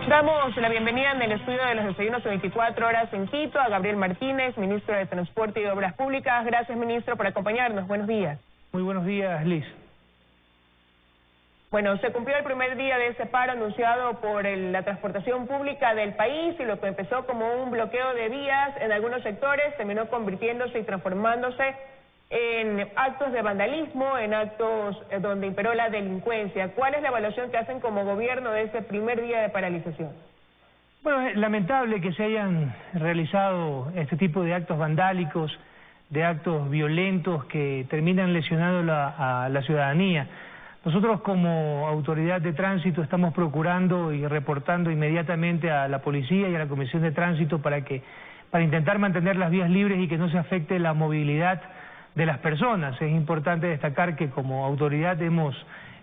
Damos la bienvenida en el estudio de los desayunos de 24 horas en Quito a Gabriel Martínez, ministro de Transporte y Obras Públicas. Gracias, ministro, por acompañarnos. Buenos días. Muy buenos días, Liz. Bueno, se cumplió el primer día de ese paro anunciado por la transportación pública del país, y lo que empezó como un bloqueo de vías en algunos sectores terminó convirtiéndose y transformándose en actos de vandalismo, en actos donde imperó la delincuencia. ¿Cuál es la evaluación que hacen como gobierno de ese primer día de paralización? Bueno, es lamentable que se hayan realizado este tipo de actos vandálicos, de actos violentos que terminan lesionando a la ciudadanía. Nosotros como autoridad de tránsito estamos procurando y reportando inmediatamente a la policía y a la Comisión de Tránsito para intentar mantener las vías libres y que no se afecte la movilidad de las personas. Es importante destacar que como autoridad hemos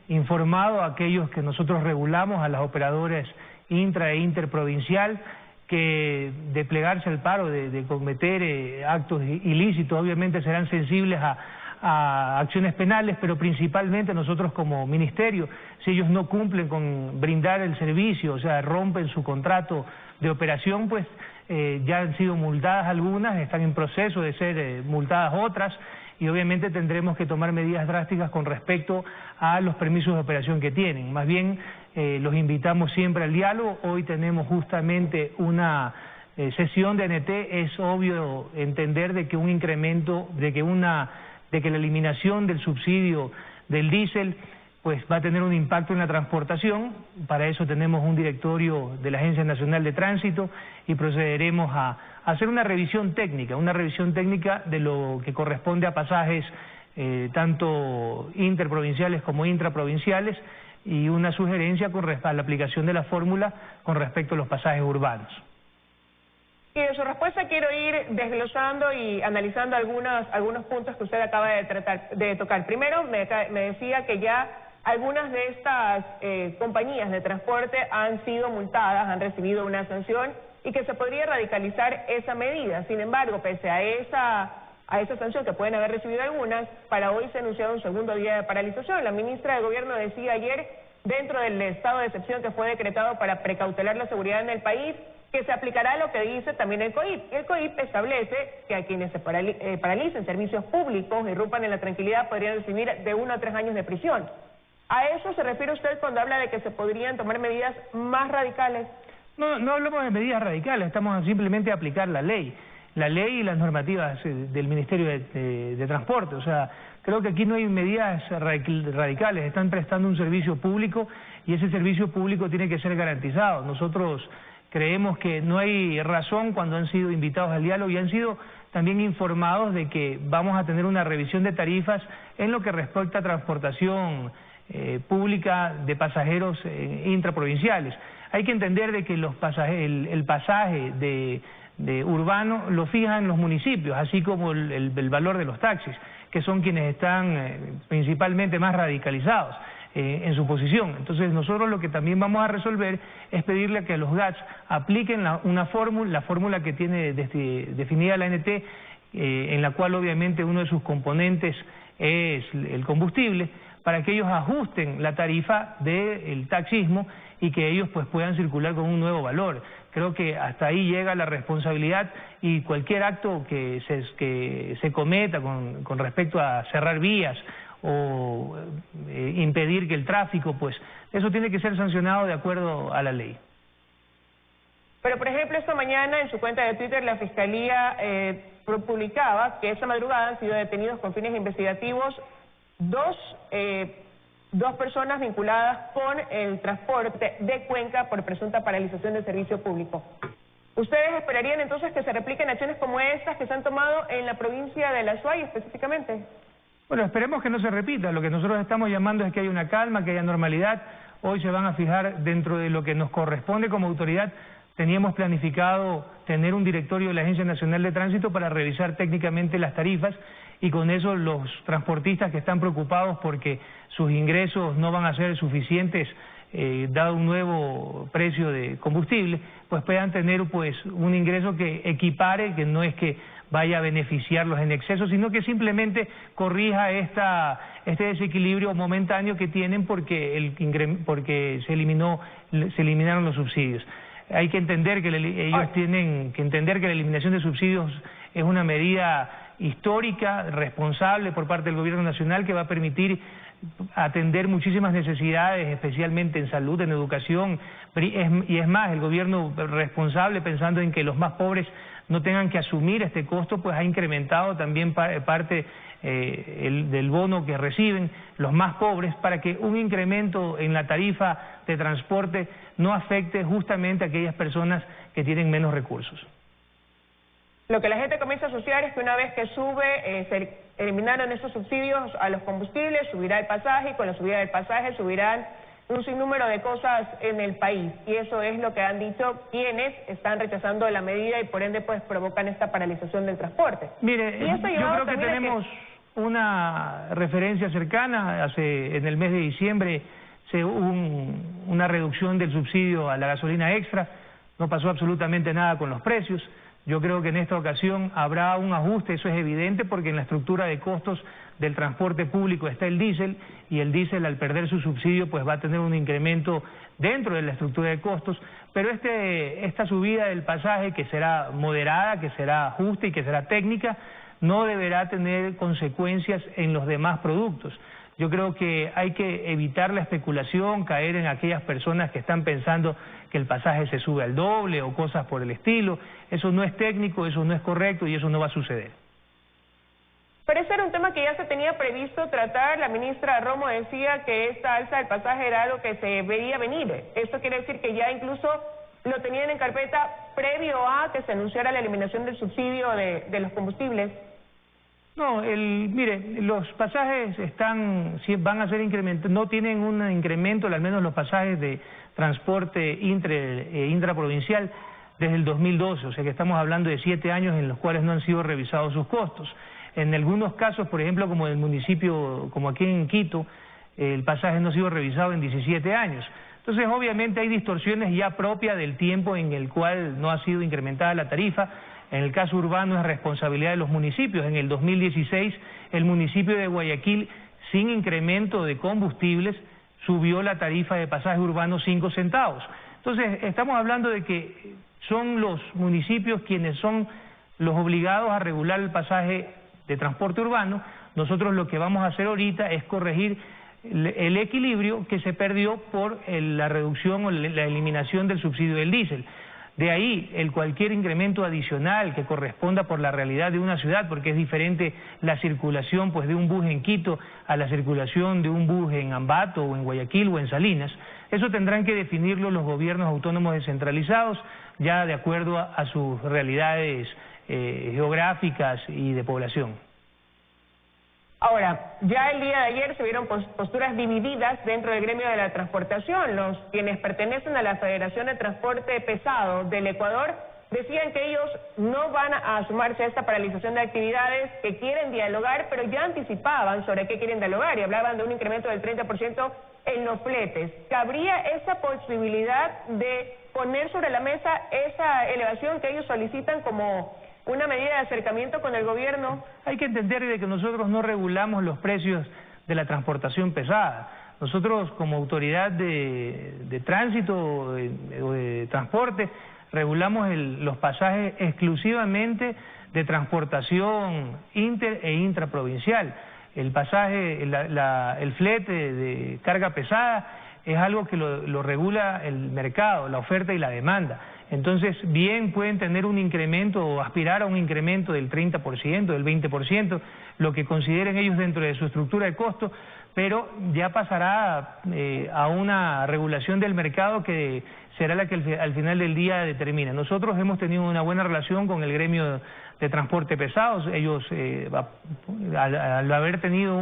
informado a aquellos que nosotros regulamos, a las operadoras intra e interprovincial, que de plegarse al paro, de cometer actos ilícitos, obviamente serán sensibles a acciones penales, pero principalmente nosotros como ministerio, si ellos no cumplen con brindar el servicio, o sea, rompen su contrato de operación, pues ya han sido multadas algunas, están en proceso de ser multadas otras, y obviamente tendremos que tomar medidas drásticas con respecto a los permisos de operación que tienen. Más bien, los invitamos siempre al diálogo. Hoy tenemos justamente una sesión de ANT. Es obvio entender de que un incremento, de que la eliminación del subsidio del diésel pues va a tener un impacto en la transportación. Para eso tenemos un directorio de la Agencia Nacional de Tránsito y procederemos a hacer una revisión técnica de lo que corresponde a pasajes tanto interprovinciales como intraprovinciales, y una sugerencia a la aplicación de la fórmula con respecto a los pasajes urbanos. Y de su respuesta quiero ir desglosando y analizando algunos puntos que usted acaba de tocar. Primero, me decía que ya algunas de estas compañías de transporte han sido multadas, han recibido una sanción y que se podría radicalizar esa medida. Sin embargo, pese a esa sanción que pueden haber recibido algunas, para hoy se ha anunciado un segundo día de paralización. La ministra de Gobierno decía ayer, dentro del estado de excepción que fue decretado para precautelar la seguridad en el país, que se aplicará lo que dice también el COIP. El COIP establece que a quienes se paralicen servicios públicos y irrumpan en la tranquilidad podrían recibir de 1 a 3 años de prisión. ¿A eso se refiere usted cuando habla de que se podrían tomar medidas más radicales? No hablamos de medidas radicales, estamos simplemente a aplicar la ley y las normativas del Ministerio de Transporte. O sea, creo que aquí no hay medidas radicales, están prestando un servicio público y ese servicio público tiene que ser garantizado. Nosotros creemos que no hay razón cuando han sido invitados al diálogo y han sido también informados de que vamos a tener una revisión de tarifas en lo que respecta a transportación pública de pasajeros intraprovinciales. Hay que entender de que el pasaje de urbano lo fijan los municipios, así como el valor de los taxis, que son quienes están principalmente más radicalizados en su posición. Entonces nosotros lo que también vamos a resolver es pedirle que los GATS apliquen la fórmula que tiene definida la ANT, en la cual obviamente uno de sus componentes es el combustible, para que ellos ajusten la tarifa del taxismo y que ellos pues puedan circular con un nuevo valor. Creo que hasta ahí llega la responsabilidad, y cualquier acto que se cometa con respecto a cerrar vías o impedir que el tráfico, pues eso tiene que ser sancionado de acuerdo a la ley. Pero por ejemplo, esta mañana en su cuenta de Twitter la Fiscalía publicaba que esta madrugada han sido detenidos con fines investigativos dos personas vinculadas con el transporte de Cuenca por presunta paralización del servicio público. ¿Ustedes esperarían entonces que se repliquen acciones como estas que se han tomado en la provincia de La Azuay específicamente? Bueno, esperemos que no se repita. Lo que nosotros estamos llamando es que haya una calma, que haya normalidad. Hoy se van a fijar dentro de lo que nos corresponde como autoridad. Teníamos planificado tener un directorio de la Agencia Nacional de Tránsito para revisar técnicamente las tarifas, y con eso los transportistas que están preocupados porque sus ingresos no van a ser suficientes dado un nuevo precio de combustible, pues puedan tener pues un ingreso que equipare, que no es que vaya a beneficiarlos en exceso, sino que simplemente corrija este desequilibrio momentáneo que tienen porque se eliminaron los subsidios. Hay que entender que ellos tienen que entender que la eliminación de subsidios es una medida histórica, responsable por parte del gobierno nacional, que va a permitir atender muchísimas necesidades, especialmente en salud, en educación, y es más, el gobierno responsable, pensando en que los más pobres no tengan que asumir este costo, pues ha incrementado también parte del bono que reciben los más pobres, para que un incremento en la tarifa de transporte no afecte justamente a aquellas personas que tienen menos recursos. Lo que la gente comienza a asociar es que una vez que sube, se eliminaron esos subsidios a los combustibles, subirá el pasaje, y con la subida del pasaje subirán un sinnúmero de cosas en el país. Y eso es lo que han dicho quienes están rechazando la medida y por ende pues provocan esta paralización del transporte. Mire, yo creo que tenemos una referencia cercana. En el mes de diciembre hubo una reducción del subsidio a la gasolina extra, no pasó absolutamente nada con los precios. Yo creo que en esta ocasión habrá un ajuste, eso es evidente, porque en la estructura de costos del transporte público está el diésel, y el diésel, al perder su subsidio, pues va a tener un incremento dentro de la estructura de costos, pero esta subida del pasaje, que será moderada, que será justa y que será técnica, no deberá tener consecuencias en los demás productos. Yo creo que hay que evitar la especulación, caer en aquellas personas que están pensando que el pasaje se sube al doble o cosas por el estilo. Eso no es técnico, eso no es correcto y eso no va a suceder. Pero ese era un tema que ya se tenía previsto tratar. La ministra Romo decía que esta alza del pasaje era algo que se veía venir. Esto quiere decir que ya incluso lo tenían en carpeta previo a que se anunciara la eliminación del subsidio de los combustibles. No, mire, los pasajes van a ser incrementados, no tienen un incremento, al menos los pasajes de transporte intraprovincial, desde el 2012, o sea que estamos hablando de 7 años en los cuales no han sido revisados sus costos. En algunos casos, por ejemplo, como en el municipio, como aquí en Quito, el pasaje no ha sido revisado en 17 años. Entonces, obviamente hay distorsiones ya propias del tiempo en el cual no ha sido incrementada la tarifa. En el caso urbano es responsabilidad de los municipios. En el 2016, el municipio de Guayaquil, sin incremento de combustibles, subió la tarifa de pasaje urbano 5 centavos. Entonces, estamos hablando de que son los municipios quienes son los obligados a regular el pasaje de transporte urbano. Nosotros lo que vamos a hacer ahorita es corregir el equilibrio que se perdió por la reducción o la eliminación del subsidio del diésel. De ahí, cualquier incremento adicional que corresponda por la realidad de una ciudad, porque es diferente la circulación pues de un bus en Quito a la circulación de un bus en Ambato o en Guayaquil o en Salinas. Eso tendrán que definirlo los gobiernos autónomos descentralizados, ya de acuerdo a sus realidades geográficas y de población. Ahora, ya el día de ayer se vieron posturas divididas dentro del gremio de la transportación. Quienes pertenecen a la Federación de Transporte Pesado del Ecuador decían que ellos no van a sumarse a esta paralización de actividades, que quieren dialogar, pero ya anticipaban sobre qué quieren dialogar y hablaban de un incremento del 30% en los fletes. ¿Cabría esa posibilidad de poner sobre la mesa esa elevación que ellos solicitan como una medida de acercamiento con el gobierno? Hay que entender de que nosotros no regulamos los precios de la transportación pesada. Nosotros, como autoridad de tránsito o de transporte, regulamos los pasajes exclusivamente de transportación inter e intraprovincial. El pasaje, el flete de carga pesada es algo que lo regula el mercado, la oferta y la demanda. Entonces, bien pueden tener un incremento o aspirar a un incremento del 30%, del 20%, lo que consideren ellos dentro de su estructura de costo, pero ya pasará a una regulación del mercado que será la que al final del día determine. Nosotros hemos tenido una buena relación con el gremio de transporte pesados. Ellos, al haber tenido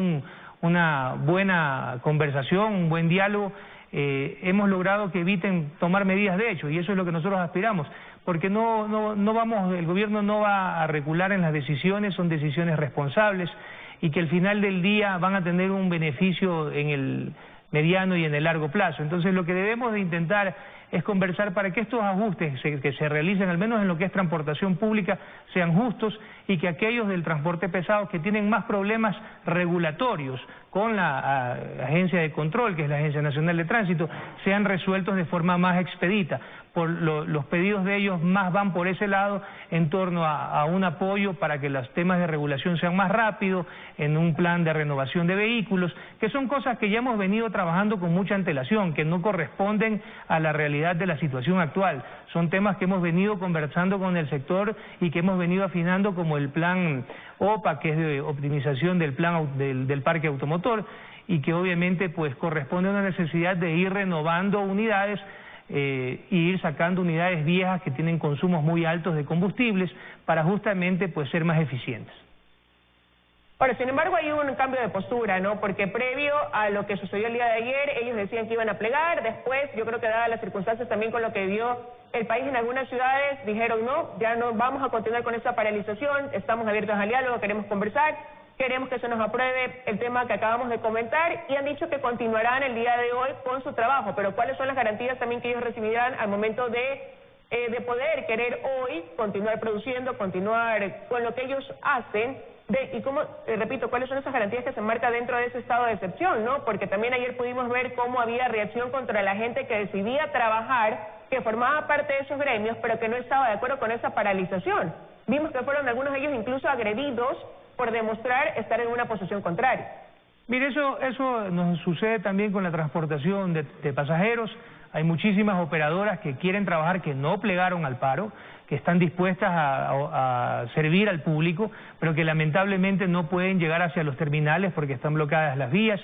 una buena conversación, un buen diálogo, hemos logrado que eviten tomar medidas de hecho, y eso es lo que nosotros aspiramos, porque el gobierno no va a recular en las decisiones, son decisiones responsables y que al final del día van a tener un beneficio en mediano y en el largo plazo. Entonces lo que debemos de intentar es conversar para que estos ajustes que se realicen, al menos en lo que es transportación pública, sean justos y que aquellos del transporte pesado que tienen más problemas regulatorios con la agencia de control, que es la Agencia Nacional de Tránsito, sean resueltos de forma más expedita. Los pedidos de ellos más van por ese lado en torno a un apoyo para que los temas de regulación sean más rápidos, en un plan de renovación de vehículos, que son cosas que ya hemos venido trabajando con mucha antelación, que no corresponden a la realidad de la situación actual. Son temas que hemos venido conversando con el sector y que hemos venido afinando, como el plan OPA, que es de optimización del plan del parque automotor, y que obviamente pues corresponde a una necesidad de ir renovando unidades y ir sacando unidades viejas que tienen consumos muy altos de combustibles para justamente pues ser más eficientes. Ahora, sin embargo, hay un cambio de postura, ¿no? Porque previo a lo que sucedió el día de ayer, ellos decían que iban a plegar. Después, yo creo que dadas las circunstancias también con lo que vio el país en algunas ciudades, dijeron no, ya no vamos a continuar con esta paralización, estamos abiertos al diálogo, queremos conversar, queremos que se nos apruebe el tema que acabamos de comentar, y han dicho que continuarán el día de hoy con su trabajo. Pero ¿cuáles son las garantías también que ellos recibirán al momento de poder querer hoy continuar produciendo, continuar con lo que ellos hacen? Y cómo, repito, ¿cuáles son esas garantías que se enmarcan dentro de ese estado de excepción, no? Porque también ayer pudimos ver cómo había reacción contra la gente que decidía trabajar, que formaba parte de esos gremios, pero que no estaba de acuerdo con esa paralización. Vimos que fueron algunos de ellos incluso agredidos por demostrar estar en una posición contraria. Mire, eso nos sucede también con la transportación de pasajeros. Hay muchísimas operadoras que quieren trabajar, que no plegaron al paro, que están dispuestas a servir al público, pero que lamentablemente no pueden llegar hacia los terminales porque están bloqueadas las vías,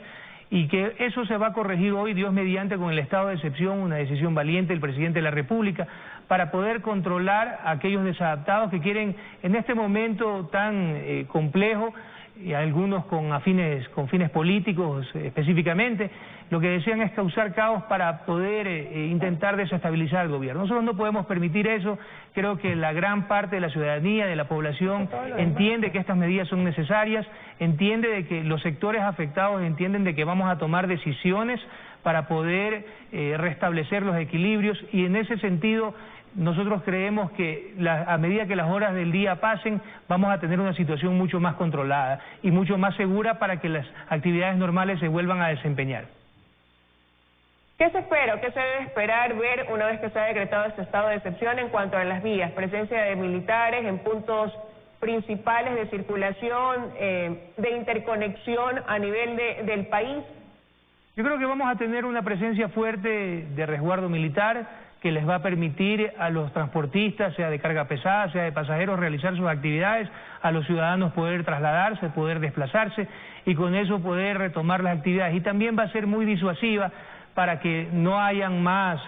y que eso se va a corregir hoy, Dios mediante, con el estado de excepción, una decisión valiente del presidente de la República, para poder controlar a aquellos desadaptados que quieren, en este momento tan complejo, y algunos con fines políticos específicamente, lo que desean es causar caos para poder intentar desestabilizar al gobierno. Nosotros no podemos permitir eso. Creo que la gran parte de la ciudadanía, de la población, entiende que estas medidas son necesarias, entiende de que los sectores afectados entienden de que vamos a tomar decisiones para poder restablecer los equilibrios, y en ese sentido nosotros creemos que a medida que las horas del día pasen, vamos a tener una situación mucho más controlada y mucho más segura para que las actividades normales se vuelvan a desempeñar. ¿Qué se espera o qué se debe esperar ver una vez que se ha decretado este estado de excepción en cuanto a las vías? Presencia de militares en puntos principales de circulación, de interconexión a nivel del país. Yo creo que vamos a tener una presencia fuerte de resguardo militar que les va a permitir a los transportistas, sea de carga pesada, sea de pasajeros, realizar sus actividades, a los ciudadanos poder trasladarse, poder desplazarse y con eso poder retomar las actividades. Y también va a ser muy disuasiva para que no hayan más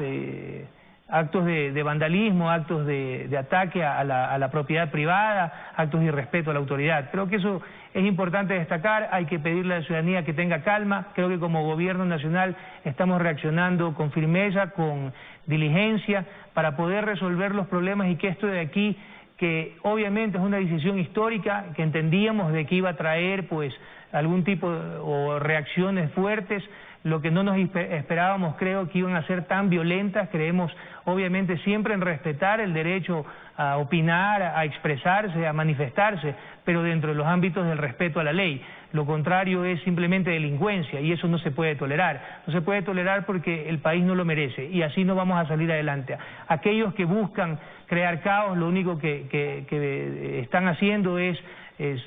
actos de vandalismo, actos de ataque a la propiedad privada, actos de irrespeto a la autoridad. Creo que eso es importante destacar. Hay que pedirle a la ciudadanía que tenga calma. Creo que como gobierno nacional estamos reaccionando con firmeza, con diligencia, para poder resolver los problemas, y que esto de aquí, que obviamente es una decisión histórica, que entendíamos de que iba a traer pues algún tipo o reacciones fuertes. Lo que no nos esperábamos, creo, que iban a ser tan violentas. Creemos, obviamente, siempre en respetar el derecho a opinar, a expresarse, a manifestarse, pero dentro de los ámbitos del respeto a la ley. Lo contrario es simplemente delincuencia, y eso no se puede tolerar. No se puede tolerar porque el país no lo merece, y así no vamos a salir adelante. Aquellos que buscan crear caos, lo único que están haciendo es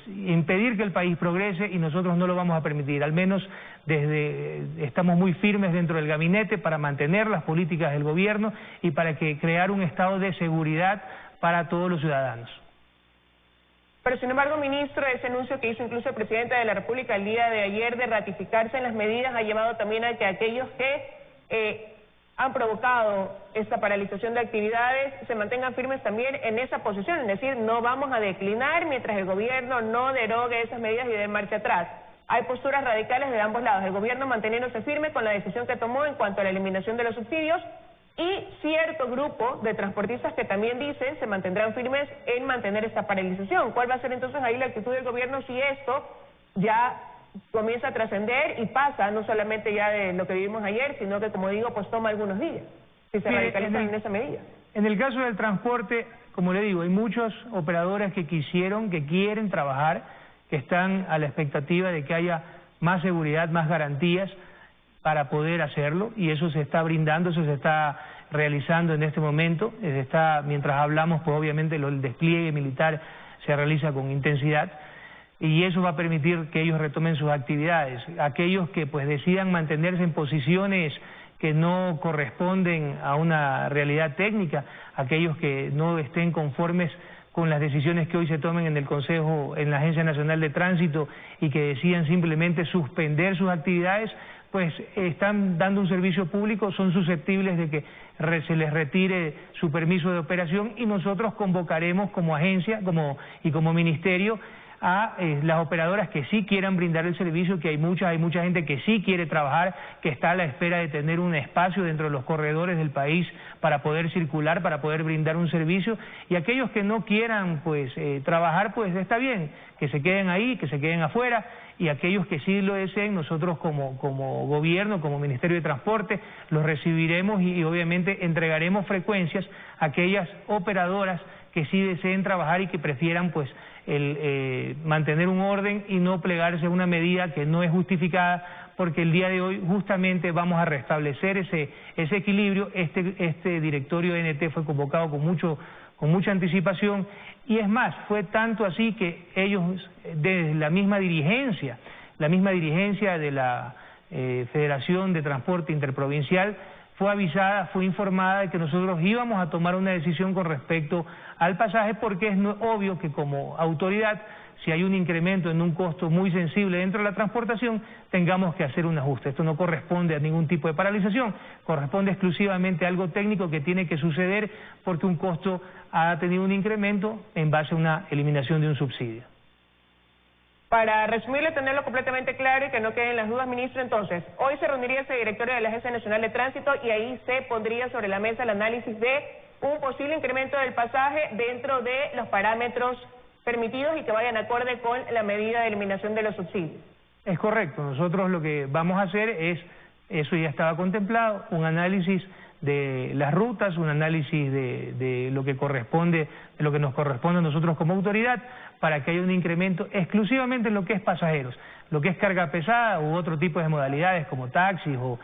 impedir que el país progrese, y nosotros no lo vamos a permitir. Al menos estamos muy firmes dentro del gabinete para mantener las políticas del gobierno y para crear un estado de seguridad para todos los ciudadanos. Pero sin embargo, ministro, ese anuncio que hizo incluso el presidente de la República el día de ayer de ratificarse en las medidas ha llevado también a que aquellos que han provocado esta paralización de actividades se mantengan firmes también en esa posición, es decir, no vamos a declinar mientras el gobierno no derogue esas medidas y dé marcha atrás. Hay posturas radicales de ambos lados, el gobierno manteniéndose firme con la decisión que tomó en cuanto a la eliminación de los subsidios, y cierto grupo de transportistas que también dicen se mantendrán firmes en mantener esta paralización. ¿Cuál va a ser entonces ahí la actitud del gobierno si esto ya comienza a trascender y pasa no solamente ya de lo que vivimos ayer, sino que, como digo, pues toma algunos días, si se radicalizan en esa medida. En el caso del transporte, como le digo, hay muchos operadores que quieren trabajar, que están a la expectativa de que haya más seguridad, más garantías para poder hacerlo, y eso se está brindando, eso se está realizando en este momento. Mientras hablamos, pues obviamente el despliegue militar se realiza con intensidad, y eso va a permitir que ellos retomen sus actividades. Aquellos que pues decidan mantenerse en posiciones que no corresponden a una realidad técnica, aquellos que no estén conformes con las decisiones que hoy se tomen en el Consejo, en la Agencia Nacional de Tránsito, y que decidan simplemente suspender sus actividades, pues están dando un servicio público, son susceptibles de que se les retire su permiso de operación, y nosotros convocaremos como agencia y como ministerio a las operadoras que sí quieran brindar el servicio, que hay mucha gente que sí quiere trabajar, que está a la espera de tener un espacio dentro de los corredores del país para poder circular, para poder brindar un servicio, y aquellos que no quieran pues trabajar, pues está bien, que se queden ahí, que se queden afuera, y aquellos que sí lo deseen, nosotros como gobierno, como Ministerio de Transporte, los recibiremos y obviamente entregaremos frecuencias a aquellas operadoras que sí deseen trabajar y que prefieran pues mantener un orden y no plegarse a una medida que no es justificada, porque el día de hoy justamente vamos a restablecer ese equilibrio. Este directorio de NT fue convocado con mucha anticipación, y es más, fue tanto así que ellos, desde la misma dirigencia de la Federación de Transporte Interprovincial, fue avisada, fue informada de que nosotros íbamos a tomar una decisión con respecto al pasaje, porque es obvio que como autoridad, si hay un incremento en un costo muy sensible dentro de la transportación, tengamos que hacer un ajuste. Esto no corresponde a ningún tipo de paralización, corresponde exclusivamente a algo técnico que tiene que suceder porque un costo ha tenido un incremento en base a una eliminación de un subsidio. Para resumirlo y tenerlo completamente claro y que no queden las dudas, ministro, entonces, hoy se reuniría ese directorio de la Agencia Nacional de Tránsito y ahí se pondría sobre la mesa el análisis de un posible incremento del pasaje dentro de los parámetros permitidos y que vayan acorde con la medida de eliminación de los subsidios. Es correcto, nosotros lo que vamos a hacer es, eso ya estaba contemplado, un análisis de las rutas, un análisis de lo que corresponde, de lo que nos corresponde a nosotros como autoridad, para que haya un incremento exclusivamente en lo que es pasajeros, lo que es carga pesada u otro tipo de modalidades como taxis o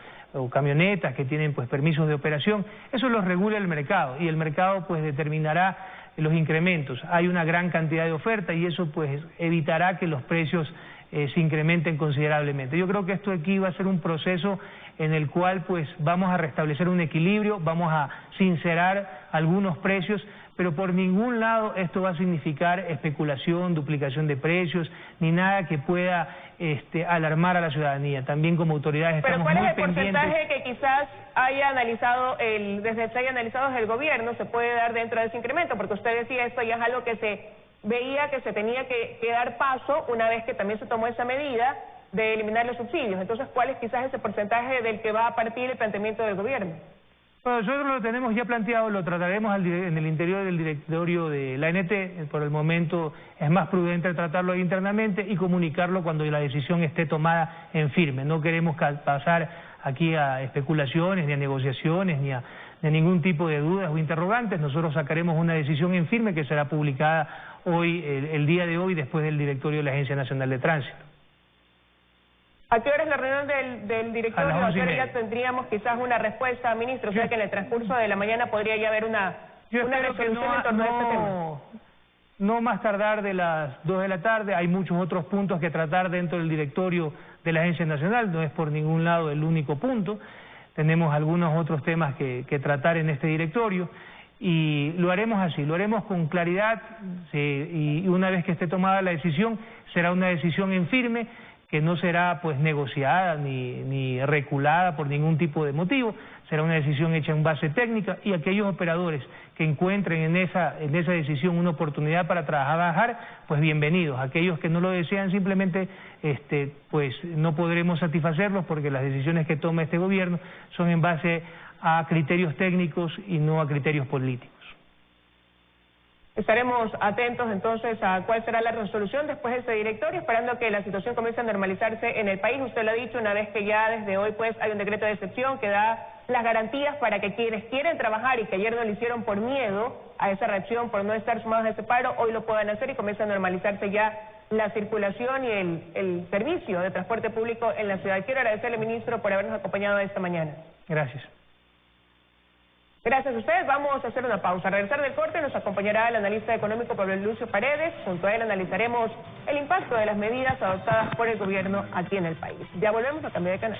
camionetas que tienen pues permisos de operación. Eso lo regula el mercado, y el mercado pues determinará los incrementos. Hay una gran cantidad de oferta y eso pues evitará que los precios se incrementen considerablemente. Yo creo que esto aquí va a ser un proceso en el cual pues vamos a restablecer un equilibrio, vamos a sincerar algunos precios, pero por ningún lado esto va a significar especulación, duplicación de precios, ni nada que pueda alarmar a la ciudadanía. También como autoridades estamos muy pendientes. ¿Pero cuál es el porcentaje que quizás haya analizado desde el gobierno se puede dar dentro de ese incremento? Porque usted decía, esto ya es algo que se veía que se tenía que dar paso una vez que también se tomó esa medida de eliminar los subsidios. Entonces, ¿cuál es quizás ese porcentaje del que va a partir el planteamiento del gobierno? Bueno, nosotros lo tenemos ya planteado, lo trataremos en el interior del directorio de la ANT. Por el momento es más prudente tratarlo internamente y comunicarlo cuando la decisión esté tomada en firme. No queremos pasar aquí a especulaciones, ni a negociaciones, ni a ningún tipo de dudas o interrogantes. Nosotros sacaremos una decisión en firme que será publicada hoy, el día de hoy, después del directorio de la Agencia Nacional de Tránsito. ¿A qué hora es la reunión del directorio? A las 11:30. ¿A qué hora ya tendríamos quizás una respuesta, ministro? O sea que en el transcurso de la mañana podría ya haber una resolución en torno a este tema. No más tardar de las 2 de la tarde, hay muchos otros puntos que tratar dentro del directorio de la Agencia Nacional, no es por ningún lado el único punto, tenemos algunos otros temas que tratar en este directorio, y lo haremos así, lo haremos con claridad, y una vez que esté tomada la decisión, será una decisión en firme, que no será pues negociada ni reculada por ningún tipo de motivo, será una decisión hecha en base técnica, y aquellos operadores que encuentren en esa decisión una oportunidad para trabajar, pues bienvenidos. Aquellos que no lo desean, simplemente pues no podremos satisfacerlos, porque las decisiones que toma este gobierno son en base a criterios técnicos y no a criterios políticos. Estaremos atentos entonces a cuál será la resolución después de este directorio, esperando que la situación comience a normalizarse en el país. Usted lo ha dicho, una vez que ya desde hoy pues hay un decreto de excepción que da las garantías para que quienes quieren trabajar y que ayer no lo hicieron por miedo a esa reacción, por no estar sumados a ese paro, hoy lo puedan hacer y comience a normalizarse ya la circulación y el servicio de transporte público en la ciudad. Quiero agradecerle, ministro, por habernos acompañado esta mañana. Gracias. Gracias a ustedes. Vamos a hacer una pausa. Al regresar del corte nos acompañará el analista económico Pablo Lucio Paredes. Junto a él analizaremos el impacto de las medidas adoptadas por el gobierno aquí en el país. Ya volvemos a cambiar de canal.